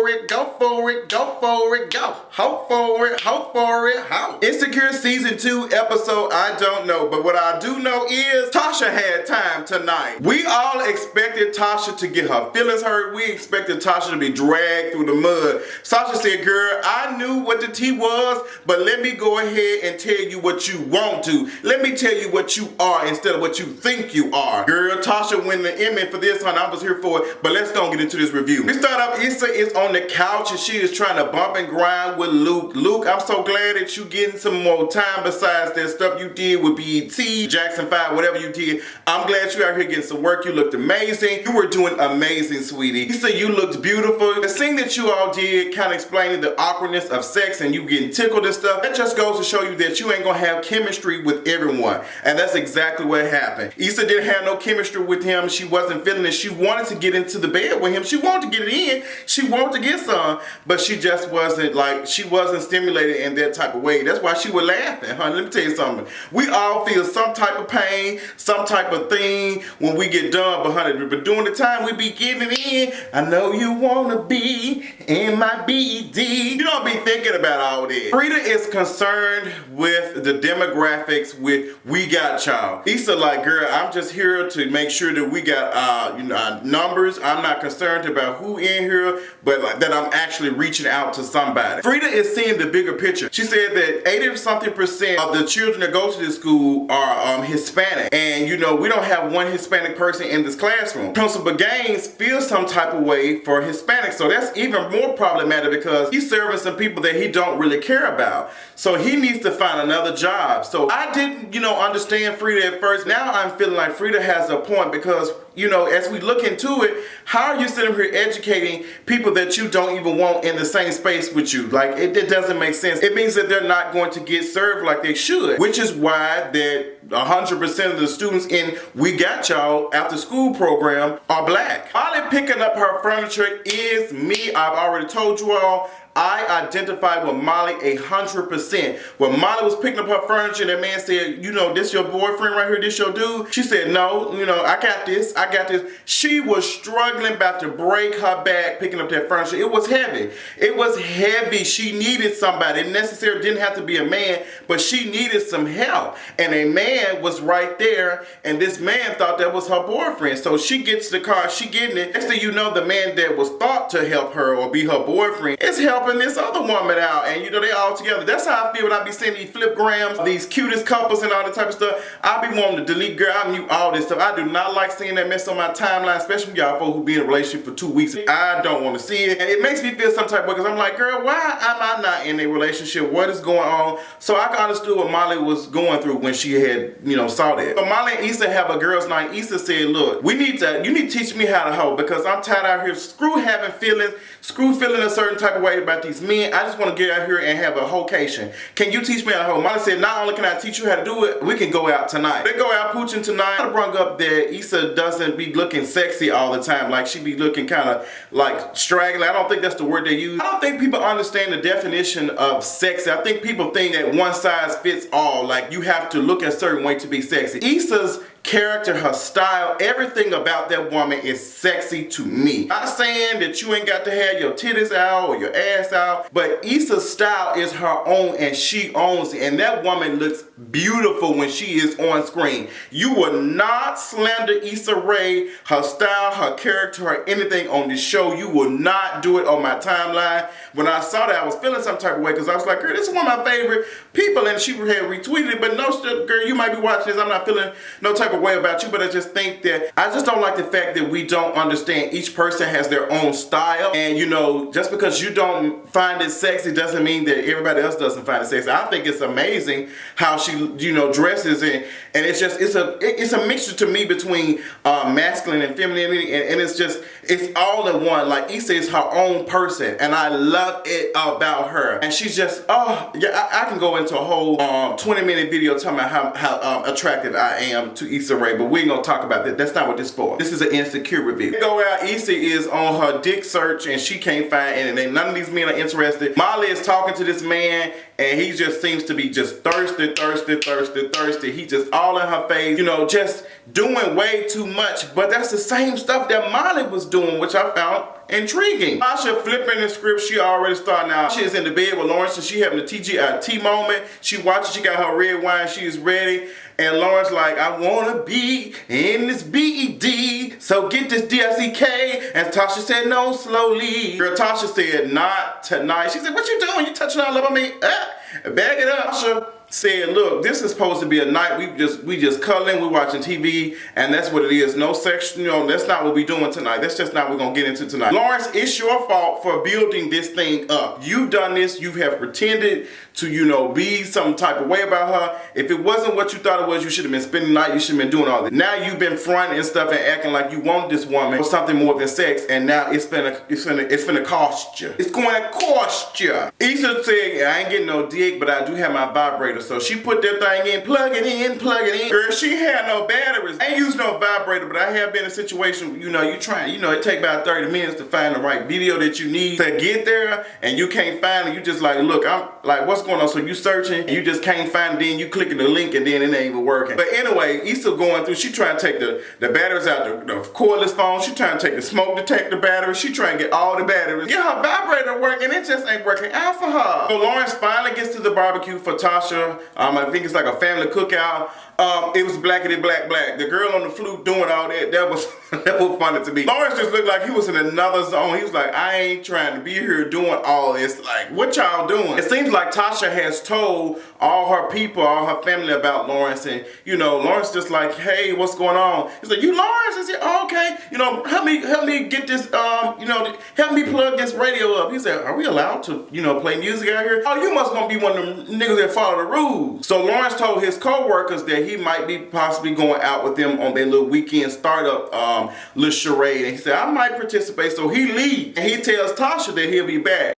for it, go for it, go for it, go. Hope for it, hope for it, hope. Insecure Season 2 episode, I don't know. But what I do know is Tasha had time tonight. We all expected Tasha to get her feelings hurt. We expected Tasha to be dragged through the mud. Tasha said, girl, I knew what the tea was, but let me go ahead and tell you what you want to. Let me tell you what you are instead of what you think you are. Girl, Tasha win the Emmy for this, honey. I was here for it, but let's go get into this review. We start off, Issa is on the couch and she is trying to bump and grind with Luke. Luke, I'm so glad that you getting some more time besides that stuff you did with BET, Jackson 5, whatever you did. I'm glad you out here getting some work. You looked amazing. You were doing amazing, sweetie. Issa, you looked beautiful. The scene that you all did kind of explaining the awkwardness of sex and you getting tickled and stuff, that just goes to show you that you ain't gonna have chemistry with everyone. And that's exactly what happened. Issa didn't have no chemistry with him. She wasn't feeling it. She wanted to get into the bed with him. She wanted to get it in. She wanted to get some, but she just wasn't stimulated in that type of way. That's why she was laughing, honey. Let me tell you something. We all feel some type of pain, some type of thing when we get done, but honey, but during the time we be getting it in, I know you wanna be in my BD. You don't be thinking about all this. Frida is concerned with the demographics with We Got Y'all. Issa like, girl, I'm just here to make sure that we got numbers. I'm not concerned about who in here, but like, that I'm actually reaching out to somebody. Frida is seeing the bigger picture. She said that 80-something% of the children that go to this school are Hispanic. And you know, we don't have one Hispanic person in this classroom. Principal Gaines feels some type of way for Hispanics. So that's even more problematic because he's serving some people that he don't really care about. So he needs to find another job. So I didn't, understand Frida at first. Now I'm feeling like Frida has a point because, as we look into it, how are you sitting here educating people that you don't even want in the same space with you? Like, it doesn't make sense. It means that they're not going to get served like they should, which is why that 100% of the students in We Got Y'all after school program are black. Molly picking up her furniture is me. I've already told you all. I identified with Molly 100%. When Molly was picking up her furniture, that man said, this your boyfriend right here, this your dude? She said, no, I got this, I got this. She was struggling, about to break her back picking up that furniture. It was heavy. It was heavy. She needed somebody. It necessarily didn't have to be a man, but she needed some help. And a man was right there, and this man thought that was her boyfriend. So she gets the car, she getting it. Next thing you know, the man that was thought to help her or be her boyfriend is helping this other woman out, and they all together. That's how I feel when I be seeing these flipgrams, these cutest couples and all that type of stuff. I be wanting to delete, girl, I mute all this stuff. I do not like seeing that mess on my timeline, especially when y'all folks who be in a relationship for 2 weeks. I don't want to see it, and it makes me feel some type of way because I'm like, girl, why am I not in a relationship? What is going on? So I understood what Molly was going through when she had, saw that. So Molly and Issa have a girls' night. Issa said, look, you need to teach me how to hoe because I'm tired out here, screw having feelings, screw feeling a certain type of way about these men. I just want to get out here and have a hocation. Can you teach me how to hoe? Molly said, not only can I teach you how to do it, we can go out tonight. They go out pooching tonight. I brought up that Issa doesn't be looking sexy all the time. Like she be looking kind of like straggling. I don't think that's the word they use. I don't think people understand the definition of sexy. I think people think that one size fits all. Like you have to look a certain way to be sexy. Issa's character, her style, everything about that woman is sexy to me. Not saying that you ain't got to have your titties out or your ass out, but Issa's style is her own and she owns it. And that woman looks beautiful when she is on screen. You will not slander Issa Rae, her style, her character, her anything on this show. You will not do it on my timeline. When I saw that, I was feeling some type of way because I was like, girl, this is one of my favorite people, and she had retweeted it, but no, girl, you might be watching this. I'm not feeling no type of way about you, but I just think that I just don't like the fact that we don't understand each person has their own style, and just because you don't find it sexy doesn't mean that everybody else doesn't find it sexy. I think it's amazing how she dresses, and it's a mixture to me between masculine and femininity, and it's all in one. Like Issa is her own person, and I love it about her, and she's just I can go into a whole 20-minute video talking about how attractive I am to Issa Rae, but we ain't gonna talk about that. That's not what this is for. This is an insecure review. Go out, Issa is on her dick search and she can't find anything. None of these men are interested. Molly is talking to this man, and he just seems to be just thirsty. He just all in her face, you know, just doing way too much. But that's the same stuff that Molly was doing, which I found intriguing. Tasha flipping the script, she already starting out. She is in the bed with Lawrence and she having a tea moment. She watching, she got her red wine, she is ready. And Lawrence like, I wanna be in this BED, so get this DICK. And Tasha said, no, slowly. Girl, Tasha said, not tonight. She said, what you doing? You touching all up on me? Bag it up. Tasha said, look, this is supposed to be a night we just cuddling, we watching TV, and that's what it is. No sex, you know, that's not what we doing tonight. That's just not what we're gonna get into tonight. Lawrence, it's your fault for building this thing up. You've done this, you have pretended to, you know, be some type of way about her. If it wasn't what you thought it was, you should have been spending the night, you should have been doing all this. Now you've been fronting and stuff and acting like you want this woman for something more than sex, and now it's finna cost you. It's going to cost you. Issa said, I ain't getting no dick, but I do have my vibrator. So she put that thing in, plug it in. Girl, she had no batteries. I ain't used no vibrator, but I have been in a situation, you know, you trying, you know, it take about 30 minutes to find the right video that you need to get there, and you can't find it. You just like, look, I'm like, what's going on? So you searching, and you just can't find it, then you clicking the link, and then it ain't even working. But anyway, Issa going through, she trying to take the batteries out the cordless phone. She trying to take the smoke detector batteries. She trying to get all the batteries. Get her vibrator working, it just ain't working out for her. So Lawrence finally gets to the barbecue for Tasha. I think it's like a family cookout. It was blackity black. The girl on the flute doing all that, that was funny to me. Lawrence just looked like he was in another zone. He was like, I ain't trying to be here doing all this. Like, what y'all doing? It seems like Tasha has told all her people, all her family about Lawrence, and you know, Lawrence just like, hey, what's going on? He's like, you Lawrence? I said, oh, okay. You know, help me get this, you know, help me plug this radio up. He said, are we allowed to, you know, play music out here? Oh, you must gonna be one of them niggas that follow the rules. So Lawrence told his co-workers that he might be possibly going out with them on their little weekend startup little charade. And he said, I might participate. So he leaves and he tells Tasha that he'll be back.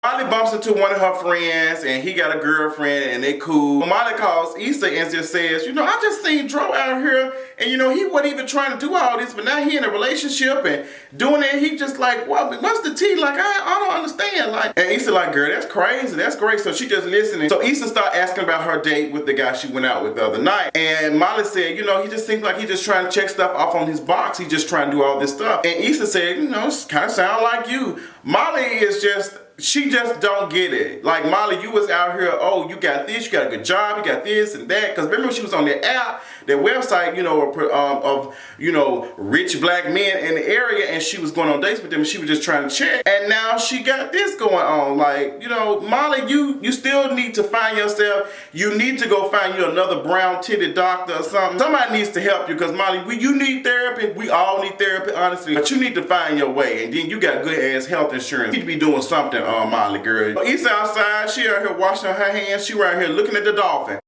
Molly bumps into one of her friends and he got a girlfriend and they cool. Molly calls Issa and just says, you know, I just seen Dro out here and you know, he wasn't even trying to do all this, but now he in a relationship and doing it, he just like, well, what's the tea? Like, I don't understand. Like, and Issa like, girl, that's crazy, that's great. So she just listening. So Issa started asking about her date with the guy she went out with the other night. And Molly said, you know, he just seems like he just trying to check stuff off on his box. He just trying to do all this stuff. And Issa said, you know, it kind of sound like you. Molly is just, she just don't get it. Like, Molly, you was out here, oh, you got this, you got a good job, you got this and that. Because remember, she was on the app, their website, you know, of, you know, rich black men in the area, and she was going on dates with them, and she was just trying to check. And now she got this going on. Like, you know, Molly, you still need to find yourself. You need to go find you another brown-titted doctor or something. Somebody needs to help you, because Molly, you need therapy. We all need therapy, honestly. But you need to find your way. And then you got good-ass health insurance. You need to be doing something, Molly, girl. Issa outside, she out here washing her hands. She right here looking at the dolphin.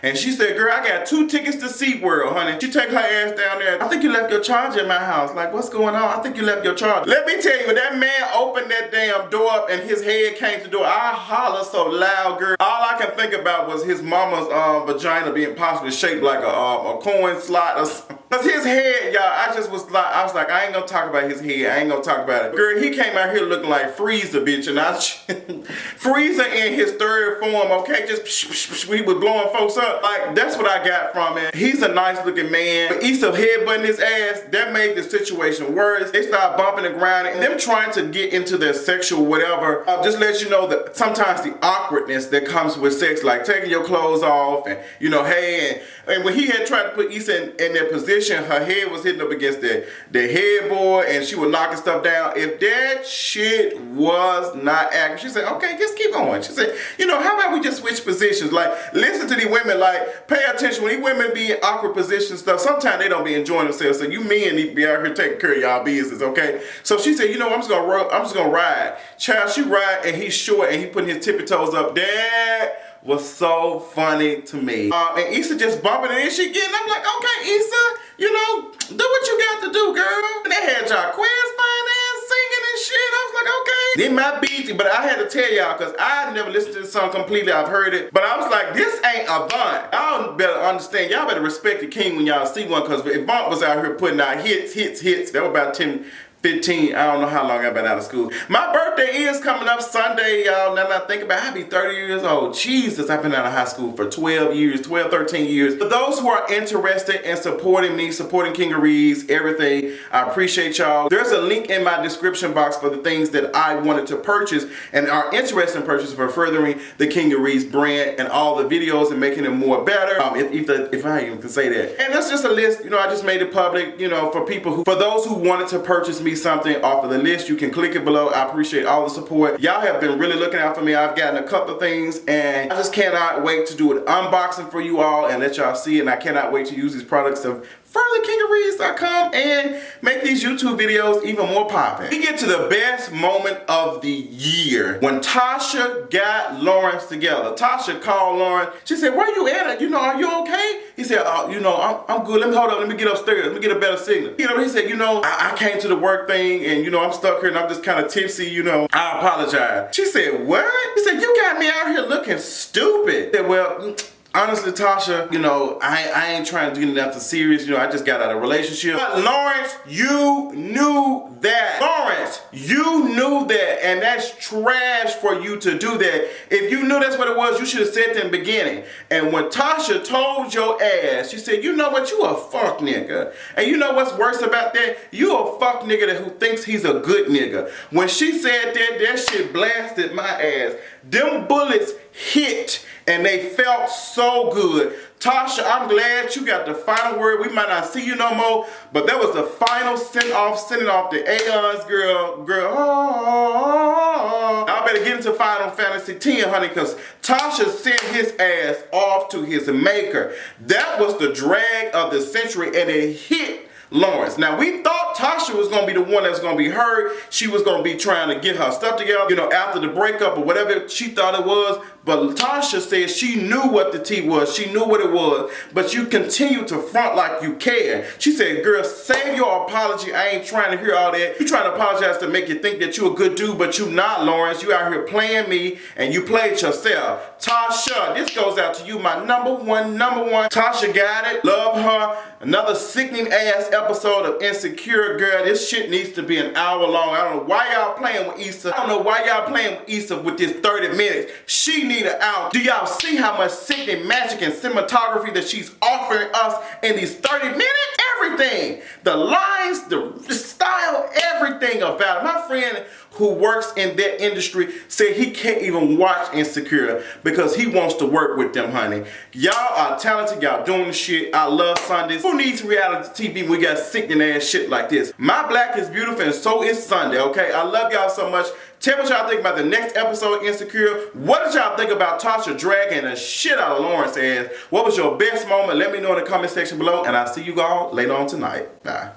And she said, girl, I got 2 tickets to SeaWorld, honey. She take her ass down there. I think you left your charger at my house. Like, what's going on? I think you left your charger. Let me tell you, when that man opened that damn door up and his head came to the door, I hollered so loud, girl. All I can think about was his mama's vagina being possibly shaped like a coin slot or something. Cause his head, y'all, I was like, I ain't gonna talk about his head. I ain't gonna talk about it. Girl, he came out here looking like Freezer, bitch. And Freezer in his third form, okay? Just he was blowing folks up. Like, that's what I got from it. He's a nice looking man. But Issa headbutting his ass, that made the situation worse. They start bumping and grinding. And them trying to get into their sexual whatever. Just let you know that sometimes the awkwardness that comes with sex, like taking your clothes off and, you know, hey, and when he had tried to put Issa in that position, her head was hitting up against the headboard and she was knocking stuff down. If that shit was not accurate, she said, okay, just keep going. She said, you know, how about we just switch positions? Like, listen to these women, like, pay attention. When these women be in awkward positions stuff, sometimes they don't be enjoying themselves. So you men need to be out here taking care of y'all business, okay? So she said, you know, I'm just gonna ride. Child, she ride and he's short and he putting his tippy toes up. That was so funny to me. And Issa just bumping it and she getting, I'm like, okay, Issa, you know, do what you got to do, girl. And they had y'all quiz fine ass singing and shit. I was like, okay. It might be, but I had to tell y'all, because I never listened to this song completely. I've heard it. But I was like, this ain't a Bunt. Y'all better understand. Y'all better respect the king when y'all see one, because if Bunt was out here putting out hits, that was about 10 15, I don't know how long I've been out of school. My birthday is coming up Sunday, y'all. Now that I think about it, I'll be 30 years old. Jesus, I've been out of high school for 12 years, 12, 13 years. For those who are interested in supporting me, supporting Kingeries, everything, I appreciate y'all. There's a link in my description box for the things that I wanted to purchase and are interested in purchasing for furthering the Kingeries brand and all the videos and making them more better. If I even can say that. And that's just a list, you know, I just made it public, you know, for people for those who wanted to purchase me something off of the list, you can click it below. I appreciate all the support. Y'all have been really looking out for me. I've gotten a couple of things and I just cannot wait to do an unboxing for you all and let y'all see it. And I cannot wait to use these products to further Kingeries.com and make these YouTube videos even more popping. We get to the best moment of the year when Tasha got Lawrence together. Tasha called Lawrence. She said, "Where you at? You know, are you okay?" He said, "You know, I'm good. Let me hold up. Let me get upstairs. Let me get a better signal." You know, he said, "You know, I came to the work thing and, you know, I'm stuck here and I'm just kind of tipsy, you know. I apologize." She said, "What?" He said, "You got me out here looking stupid." He said, "Well, honestly, Tasha, you know, I ain't trying to get nothing serious. You know, I just got out of a relationship." But Lawrence, you knew that. Lawrence, you knew that. And that's trash for you to do that. If you knew that's what it was, you should have said that in the beginning. And when Tasha told your ass, she said, "You know what? You a fuck nigga." And you know what's worse about that? You a fuck nigga who thinks he's a good nigga. When she said that, that shit blasted my ass. Them bullets hit and they felt so good. Tasha, I'm glad you got the final word. We might not see you no more, but that was the final sending off the Aeons, girl. Oh. I better get into Final Fantasy X, honey, because Tasha sent his ass off to his maker. That was the drag of the century, and it hit Lawrence. Now, we thought Tasha was going to be the one that's going to be hurt. She was going to be trying to get her stuff together, you know, after the breakup or whatever she thought it was. But Tasha said she knew what the tea was. She knew what it was. But you continue to front like you care. She said, "Girl, save your apology. I ain't trying to hear all that. You trying to apologize to make you think that you a good dude, but you not, Lawrence. You out here playing me, and you played yourself." Tasha, this goes out to you, my number one. Tasha got it. Love her. Another sickening ass episode of Insecure, girl. This shit needs to be an hour long. I don't know why y'all playing with Issa. I don't know why y'all playing with Issa with this 30 minutes. She need an hour. Do y'all see how much sickening magic and cinematography that she's offering us in these 30 minutes? Everything. The lines, the style, everything about it. My friend who works in that industry said he can't even watch Insecure because he wants to work with them, honey. Y'all are talented. Y'all doing the shit. I love Sundays. Who needs reality TV when we got sickening ass shit like this? My black is beautiful and so is Sunday, okay? I love y'all so much. Tell me what y'all think about the next episode of Insecure. What did y'all think about Tasha dragging the shit out of Lawrence's ass? What was your best moment? Let me know in the comment section below, and I'll see you all later on tonight. Bye.